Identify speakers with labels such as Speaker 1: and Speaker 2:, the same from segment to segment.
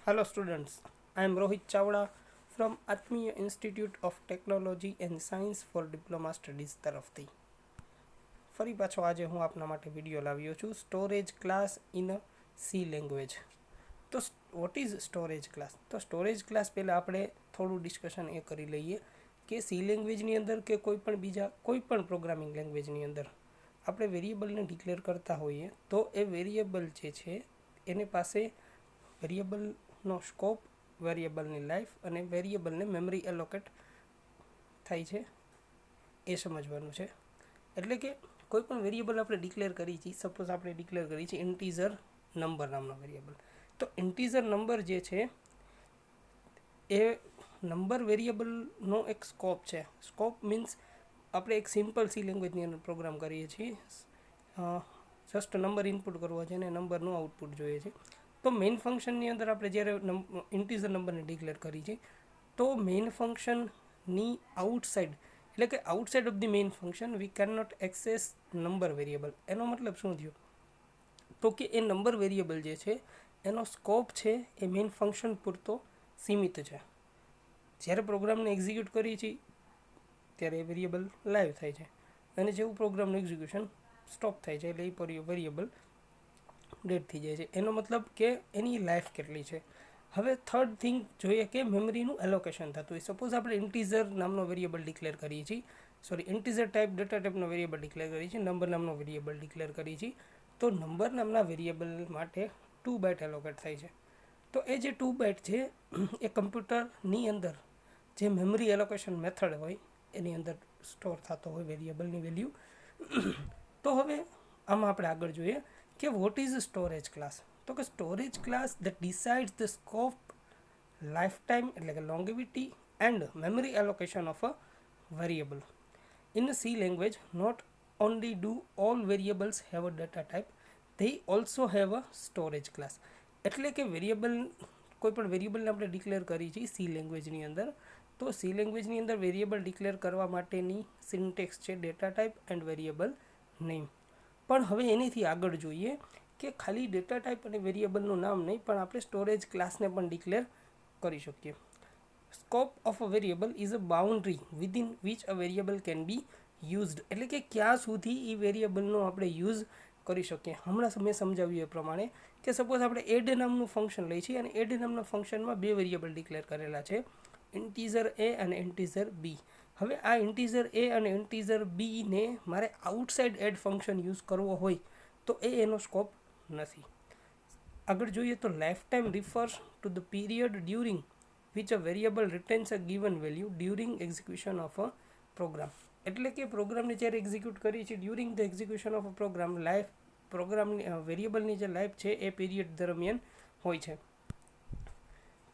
Speaker 1: Hello students, I am Rohit Chawda from Atmiya Institute of Technology and Science for Diploma Studies તરફથી ફરી પાછો આજે હું આપના માટે વિડીયો લાવ્યો છું storage class in C language. તો વોટ ઇઝ સ્ટોરેજ ક્લાસ? તો સ્ટોરેજ ક્લાસ પહેલાં આપણે થોડું ડિસ્કશન એ કરી લઈએ કે સી લેંગ્વેજની અંદર કે કોઈ પણ પ્રોગ્રામિંગ લેંગ્વેજની અંદર આપણે વેરિયેબલને ડિક્લેર કરતા હોઈએ તો એ વેરિયેબલ જે છે એની પાસે વેરિયેબલનો સ્કોપ, વેરિયેબલની લાઈફ અને વેરિયેબલને મેમરી એલોકેટ થાય છે એ સમજવાનું છે. એટલે કે કોઈ પણ વેરિયેબલ આપણે ડિક્લેર કરી છીએ, સપોઝ આપણે ડિક્લેર કરી છે ઇન્ટીઝર નંબર નામનો વેરિયેબલ. તો ઇન્ટીઝર નંબર જે છે એ નંબર વેરિયેબલનો એક સ્કોપ છે. સ્કોપ મીન્સ આપણે એક સિમ્પલ સી લેંગ્વેજની અંદર પ્રોગ્રામ કરીએ છીએ, જસ્ટ નંબર ઇનપુટ કરવો છે અને નંબરનું આઉટપુટ જોઈએ છે. તો મેઇન ફંક્શનની અંદર આપણે જ્યારે ઇન્ટીઝર નંબરને ડિક્લેર કરી છે તો મેઇન ફંક્શનની આઉટસાઇડ, એટલે કે outside of the main function we can not access number variable. એનો મતલબ શું થયો? તો કે એ નંબર વેરિયેબલ જે છે એનો સ્કોપ છે એ મેઇન ફંક્શન પૂરતો સીમિત છે. જ્યારે પ્રોગ્રામને એક્ઝિક્યુટ કરીએ છીએ ત્યારે એ વેરિયેબલ લાઈવ થાય છે અને જેવું પ્રોગ્રામનું એક્ઝિક્યુશન સ્ટોપ થાય છે એટલે એ વેરિયેબલ ડેડ થઈ જાય છે. એનો મતલબ કે એની લાઈફ કેટલી છે. હવે થર્ડ થિંગ જોઈએ કે મેમરીનું એલોકેશન થતું હોય. સપોઝ આપણે ઇન્ટીઝર નામનો વેરિયેબલ ડિક્લેર કરીએ છીએ, ઇન્ટીઝર ટાઈપ ડેટા ટાઈપનો વેરિયેબલ ડિક્લેર કરીએ છીએ, નંબર નામનો વેરિયેબલ ડિક્લેર કરીએ છીએ, તો નંબર નામના વેરિયેબલ માટે 2 બાઇટ એલોકેટ થાય છે. તો એ જે 2 બાઇટ છે એ કમ્પ્યુટરની અંદર જે મેમરી એલોકેશન મેથડ હોય એની અંદર સ્ટોર થતો હોય વેરિયેબલની વેલ્યુ. તો હવે આમાં આપણે આગળ જોઈએ કે વોટ ઇઝ સ્ટોરેજ ક્લાસ? તો કે storage class that decides the scope, lifetime એટલે કે longevity and memory allocation of a variable. In a C language, not only do all variables have a data type, they also have a storage class. એટલે કે variable, કોઈ પણ વેરિયેબલને આપણે declare કરી છે C લેંગ્વેજની અંદર, તો સી લેંગ્વેજની અંદર વેરિયેબલ ડિક્લેર કરવા માટેની સિન્ટેક્સ છે data type and variable name. પણ હવે એનીથી આગળ જોઈએ કે ખાલી ડેટા ટાઈપ અને વેરિયેબલનું નામ નહીં, પણ આપણે સ્ટોરેજ ક્લાસને પણ ડિક્લેર કરી શકીએ. Scope of a variable is a boundary within which a variable can B used. એટલે કે ક્યાં સુધી એ વેરિયેબલનો આપણે યુઝ કરી શકીએ. હમણાં મેં સમજાવ્યું એ પ્રમાણે કે સપોઝ આપણે એડ નામનું ફંક્શન લઈએ છીએ અને એડ નામના ફંક્શનમાં 2 વેરિયેબલ ડિક્લેર કરેલા છે, ઇન્ટીઝર એ અને ઇન્ટીઝર બી. હવે આ ઇન્ટીઝર એ અને ઇન્ટીઝર બીને મારે આઉટસાઇડ એડ ફંક્શન યુઝ કરવો હોય તો એનો સ્કોપ નથી. આગળ જોઈએ તો life time refers to the period during which a variable retains a given value during execution of a program. એટલે કે પ્રોગ્રામને જ્યારે એક્ઝિક્યુટ કરીએ છીએ during the execution of a program, life પ્રોગ્રામની વેરિયેબલની જે લાઈફ છે એ પીરિયડ દરમિયાન હોય છે.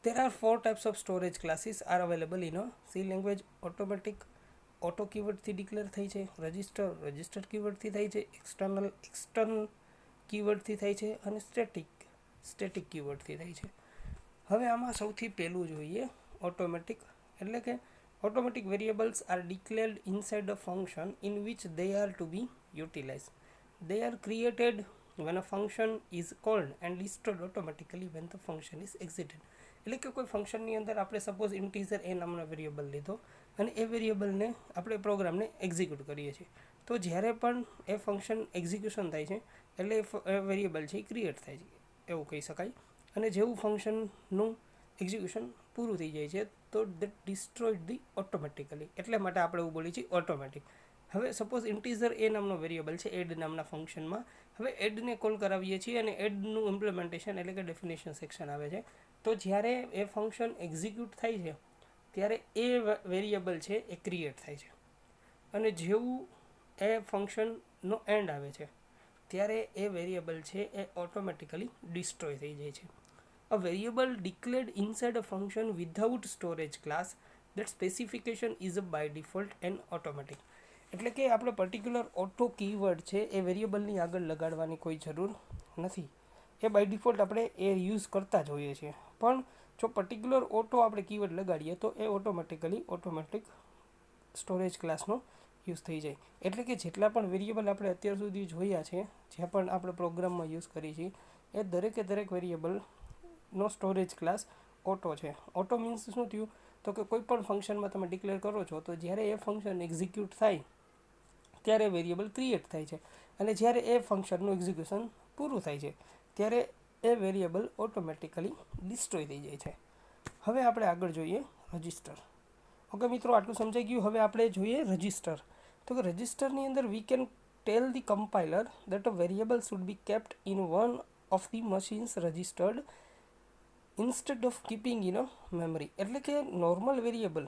Speaker 1: There are 4 types of storage classes are available in a C language. Automatic, auto કીવર્ડથી ડિક્લેર થઈ છે, રજિસ્ટર કીવર્ડથી થાય છે, એક્સટર્નલ કીવર્ડથી થાય છે અને સ્ટેટિક કીવર્ડથી થાય છે. હવે આમાં સૌથી પહેલું જોઈએ ઓટોમેટિક. એટલે કે automatic variables are declared inside a function in which they are to be utilized. They are created when a function is called and destroyed automatically when the function is exited. એટલે કે કોઈ ફંક્શનની અંદર આપણે suppose integer એ નામનો variable લીધો અને એ વેરિયેબલને આપણે પ્રોગ્રામને એક્ઝિક્યુટ કરીએ છીએ, તો જ્યારે પણ એ ફંક્શન એક્ઝિક્યુશન થાય છે એટલે એ વેરિયેબલ છે એ ક્રિએટ થાય છે એવું કહી શકાય. અને જેવું ફંક્શનનું એક્ઝિક્યુશન પૂરું થઈ જાય છે તો દેટ ડિસ્ટ્રોયડ ધી ઓટોમેટિકલી, એટલે માટે આપણે એવું બોલીએ છીએ ઓટોમેટિક. હવે સપોઝ ઇન્ટીઝર એ નામનો વેરિયેબલ છે એડ નામના ફંક્શનમાં, હવે એડને કોલ કરાવીએ છીએ અને એડનું ઇમ્પ્લિમેન્ટેશન એટલે કે ડેફિનેશન સેક્શન આવે છે. તો જ્યારે એ ફંક્શન એક્ઝિક્યુટ થાય છે ત્યારે એ વેરિયેબલ છે એ ક્રિએટ થાય છે અને જેવું એ ફંક્શનનો એન્ડ આવે છે ત્યારે એ વેરિયેબલ છે એ ઓટોમેટિકલી ડિસ્ટ્રોય થઈ જાય છે. A variable declared inside a function without storage class, that specification is by default and automatic. એટલે કે આપણે પર્ટિક્યુલર ઓટો કીવર્ડ છે એ વેરિયેબલની આગળ લગાડવાની કોઈ જરૂર નથી. એ બાય ડિફોલ્ટ આપણે એ યુઝ કરતા જ હોઈએ છીએ. પણ જો પર્ટિક્યુલર ઓટો આપણે કીવર્ડ લગાડીએ તો એ ઓટોમેટિક સ્ટોરેજ ક્લાસનો યુઝ થઈ જાય. એટલે કે જેટલા પણ વેરિયેબલ આપણે અત્યાર સુધી જોયા છે, જે પણ આપણે પ્રોગ્રામમાં યુઝ કરી છીએ, એ દરેક વેરિયેબલ નો સ્ટોરેજ ક્લાસ ઓટો છે. ઓટો મીન્સ શું થયું તો કે કોઈ પણ ફંક્શનમાં તમે ડિક્લેર કરો છો તો જ્યારે એ ફંક્શન એક્ઝિક્યુટ થાય ત્યારે વેરિયેબલ ક્રિએટ થાય છે અને જ્યારે એ ફંક્શનનું એક્ઝિક્યુશન પૂરું થાય છે ત્યારે એ વેરિયેબલ ઓટોમેટિકલી ડિસ્ટ્રોય થઈ જાય છે. હવે આપણે આગળ જોઈએ રજિસ્ટર. ઓકે મિત્રો, આટલું સમજાઈ ગયું. હવે આપણે જોઈએ રજિસ્ટર. તો કે રજિસ્ટરની અંદર we can tail the compiler that a variable should be kept in one of the machines registered instead of keeping in a memory. એટલે કે નોર્મલ વેરિયેબલ,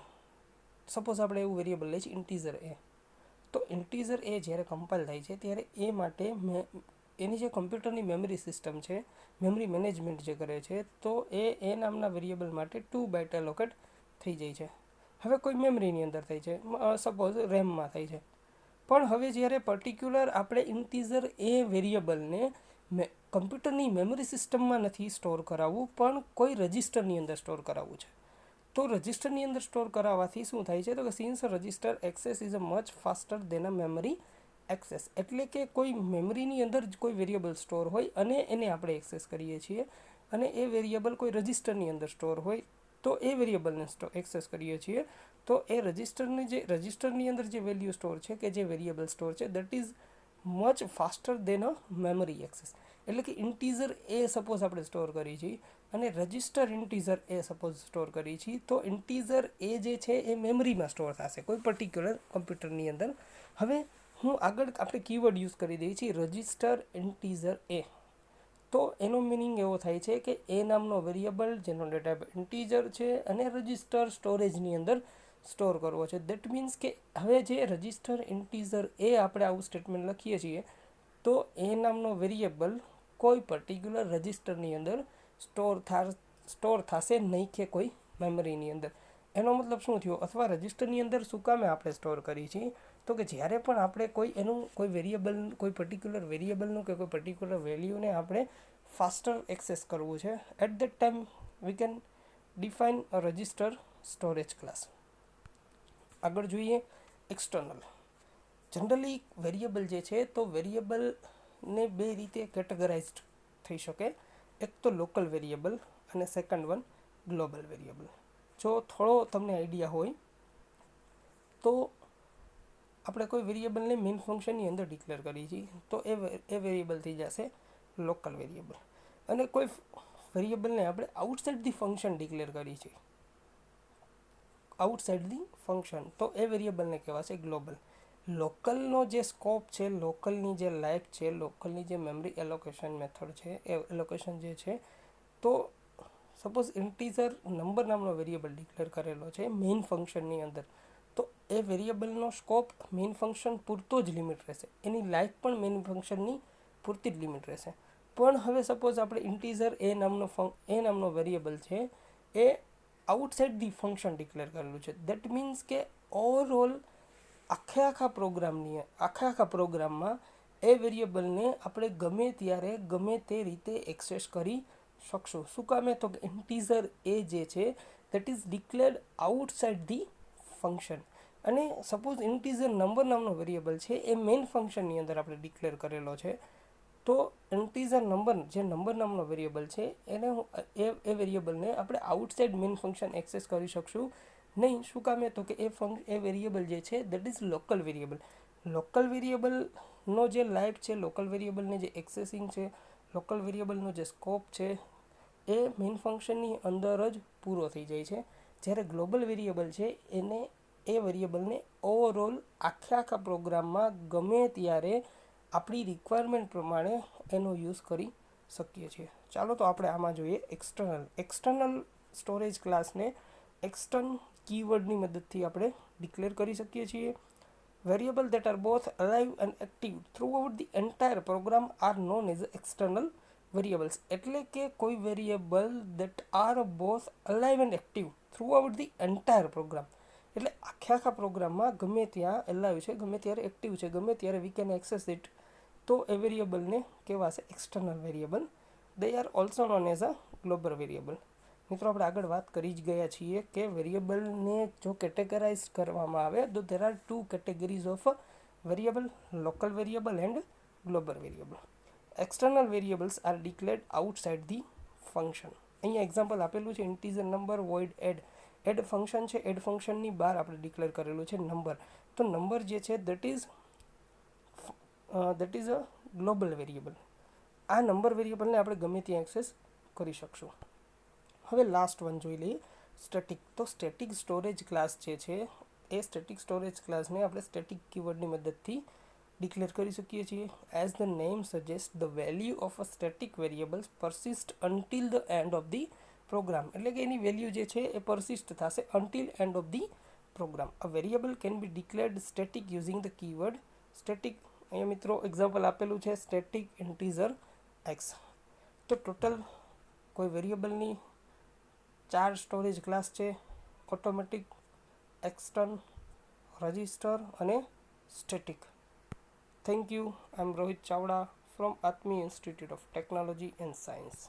Speaker 1: સપોઝ આપણે એવું વેરિયેબલ લઈએ છીએ ઇન્ટીઝર એ, તો ઇન્ટીઝર એ જ્યારે કમ્પાઇલ થાય છે ત્યારે એ માટે એની જે કમ્પ્યુટરની મેમરી સિસ્ટમ છે, મેમરી મેનેજમેન્ટ જે કરે છે, તો એ નામના વેરિયેબલ માટે 2 બાઇટ એલોકેટ થઈ જાય છે. હવે કોઈ મેમરીની અંદર થાય છે, સપોઝ રેમમાં થાય છે. પણ હવે જ્યારે પર્ટિક્યુલર આપણે ઇન્ટીઝર એ વેરિયેબલને કમ્પ્યુટરની મેમરી સિસ્ટમમાં નથી સ્ટોર કરાવવું, પણ કોઈ રજિસ્ટરની અંદર સ્ટોર કરાવવું છે, તો રજિસ્ટરની અંદર સ્ટોર કરાવવાથી શું થાય છે તો કે since register access is a much faster than a memory access. એટલે કે કોઈ મેમરીની અંદર જ કોઈ વેરિયેબલ સ્ટોર હોય અને એને આપણે એક્સેસ કરીએ છીએ અને એ વેરિયેબલ કોઈ રજિસ્ટરની અંદર સ્ટોર હોય તો એ વેરિયેબલને એક્સેસ કરીએ છીએ, તો એ રજિસ્ટરની અંદર જે વેલ્યુ સ્ટોર છે કે જે વેરિયેબલ સ્ટોર છે that is much faster than a memory access. એટલે કે ઇન્ટીઝર એ સપોઝ આપણે સ્ટોર કરી છીએ અને રજિસ્ટર ઇન્ટીઝર એ સપોઝ સ્ટોર કરી છીએ, તો ઇન્ટીઝર એ જે છે એ મેમરીમાં સ્ટોર થશે કોઈ પર્ટિક્યુલર કમ્પ્યુટરની અંદર. હવે હું આગળ આપણે કીવર્ડ યુઝ કરી દઈએ છીએ રજિસ્ટર ઇન્ટીઝર એ. તો એનો મિનિંગ એવો થાય છે કે એ નામનો વેરિયેબલ જેનો ડેટા ઇન્ટીજર છે અને રજિસ્ટર સ્ટોરેજની અંદર સ્ટોર કરવો છે. દેટ મીન્સ કે હવે જે રજિસ્ટર ઇન્ટીઝર એ આપણે આવું સ્ટેટમેન્ટ લખીએ છીએ તો એ નામનો વેરિયેબલ કોઈ પર્ટિક્યુલર રજિસ્ટરની અંદર સ્ટોર થશે નહીં કે કોઈ મેમરીની અંદર. એનો મતલબ શું થયો? અથવા રજિસ્ટરની અંદર શું કામે આપણે સ્ટોર કરીએ છીએ તો કે જ્યારે પણ આપણે કોઈ વેરિયેબલ, કોઈ પર્ટિક્યુલર વેરિયેબલનું કે કોઈ પર્ટિક્યુલર વેલ્યુને આપણે ફાસ્ટર એક્સેસ કરવું છે, at that time we can define a register storage class. આગળ જોઈએ એક્સટર્નલ. જનરલી વેરિયેબલ જે છે તો વેરિયેબલને બે રીતે કેટેગરાઇઝ થઈ શકે. એક તો લોકલ વેરિયેબલ અને સેકન્ડ વન ગ્લોબલ વેરિયેબલ. જો થોડો તમને આઈડિયા હોય તો આપણે કોઈ વેરિયેબલને મેઇન ફંક્શનની અંદર ડિક્લેર કરીએ છીએ તો એ વેરિયેબલ થઈ જશે લોકલ વેરિયેબલ. અને કોઈ વેરિયેબલને આપણે આઉટસાઇડ ધી ફંક્શન ડિક્લેર કરીએ છીએ, આઉટસાઇડ ધી ફંક્શન, તો એ વેરિયેબલને કહેવાશે ગ્લોબલ. લોકલનો જે સ્કોપ છે, લોકલની જે લાઈફ છે, લોકલની જે મેમરી એલોકેશન મેથડ છે, એ એલોકેશન જે છે, તો સપોઝ ઇન્ટીઝર નંબર નામનો વેરિયેબલ ડિક્લેર કરેલો છે મેઇન ફંક્શનની અંદર, તો એ વેરિયેબલનો સ્કોપ મેઇન ફંક્શન પૂરતો જ લિમિટ રહેશે, એની લાઈફ પણ મેઇન ફંક્શનની પૂરતી જ લિમિટ રહેશે. પણ હવે સપોઝ આપણે ઇન્ટીઝર એ નામનો વેરિયેબલ છે એ આઉટસાઇડ ધી ફંક્શન ડિક્લેર કરેલું છે. દેટ મીન્સ કે ઓવરઓલ આખા પ્રોગ્રામમાં એ વેરિયેબલને આપણે ગમે ત્યારે ગમે તે રીતે એક્સેસ કરી શકશું. શું કામે? તો કે ઇન્ટીઝર એ જે છે that is declared outside the function. અને સપોઝ ઇન્ટીઝર નંબર નામનો વેરિયેબલ છે એ મેઇન ફંક્શનની અંદર આપણે ડિક્લેર કરેલો છે, તો ઇન્ટીઝર નંબર નામનો વેરિયેબલ છે એ વેરિયેબલને આપણે આઉટસાઇડ મેઇન ફંક્શન એક્સેસ કરી શકશું નહીં. શું કામે? તો કે એ વેરિયેબલ જે છે that is local variable. Local વેરિયેબલનો જે લાઈફ છે, લોકલ વેરિયેબલને જે એક્સેસિંગ છે, લોકલ વેરિયેબલનો જે સ્કોપ છે એ મેઇન ફંક્શનની અંદર જ પૂરો થઈ જાય છે. જ્યારે ગ્લોબલ વેરિયેબલ છે એ વેરિયેબલને ઓવરઓલ આખા પ્રોગ્રામમાં ગમે ત્યારે આપણી રિક્વાયરમેન્ટ પ્રમાણે એનો યુઝ કરી શકીએ છીએ. ચાલો તો આપણે આમાં જોઈએ એક્સટર્નલ સ્ટોરેજ ક્લાસને એક્સટર્ન કીવર્ડની મદદથી આપણે ડિક્લેર કરી શકીએ છીએ. Variable that are both alive and active throughout the entire program are known as external variables. એટલે કે કોઈ variable that are both alive and active throughout the entire program, એટલે આખા પ્રોગ્રામમાં ગમે ત્યાં અલાઇવ છે, ગમે ત્યારે એક્ટિવ છે, ગમે ત્યારે વી કેન એક્સેસ ઇટ, તો એ વેરિયેબલને કહેવાશે external variable. They are also known as a global variable. મિત્રો, આપણે આગળ વાત કરી જ ગયા છીએ કે વેરિયેબલને જો કેટેગરાઇઝ કરવામાં આવે તો there are 2 categories of variable, local variable and global variable. External variables are declared outside the function. અહીંયા એક્ઝામ્પલ આપેલું છે integer number void add function છે. એડ ફંક્શનની બહાર આપણે ડિક્લેર કરેલું છે નંબર. તો નંબર જે છે that is a global variable. આ નંબર વેરિયેબલને આપણે ગમે ત્યાં એક્સેસ કરી શકશું. હવે લાસ્ટ વન જોઈ લઈએ, સ્ટેટિક. તો સ્ટેટિક સ્ટોરેજ ક્લાસ જે છે એ સ્ટેટિક સ્ટોરેજ ક્લાસને આપણે સ્ટેટિક કીવર્ડની મદદથી ડિક્લેર કરી શકીએ છીએ. As the name suggest the value of a static variable persist until the end of the program. એટલે કે એની વેલ્યુ જે છે એ પરસિસ્ટ થશે until end of the program. A variable can be declared static using the keyword static. અહીંયા મિત્રો એક્ઝામ્પલ આપેલું છે સ્ટેટિક ઇન્ટીજર એક્સ. તો ટોટલ કોઈ વેરિયેબલની 4 સ્ટોરેજ ક્લાસ છે: ઓટોમેટિક, એક્સટર્ન, રજિસ્ટર અને static. Thank you. I M Rohit Chavda from Atmi Institute of Technology and Science.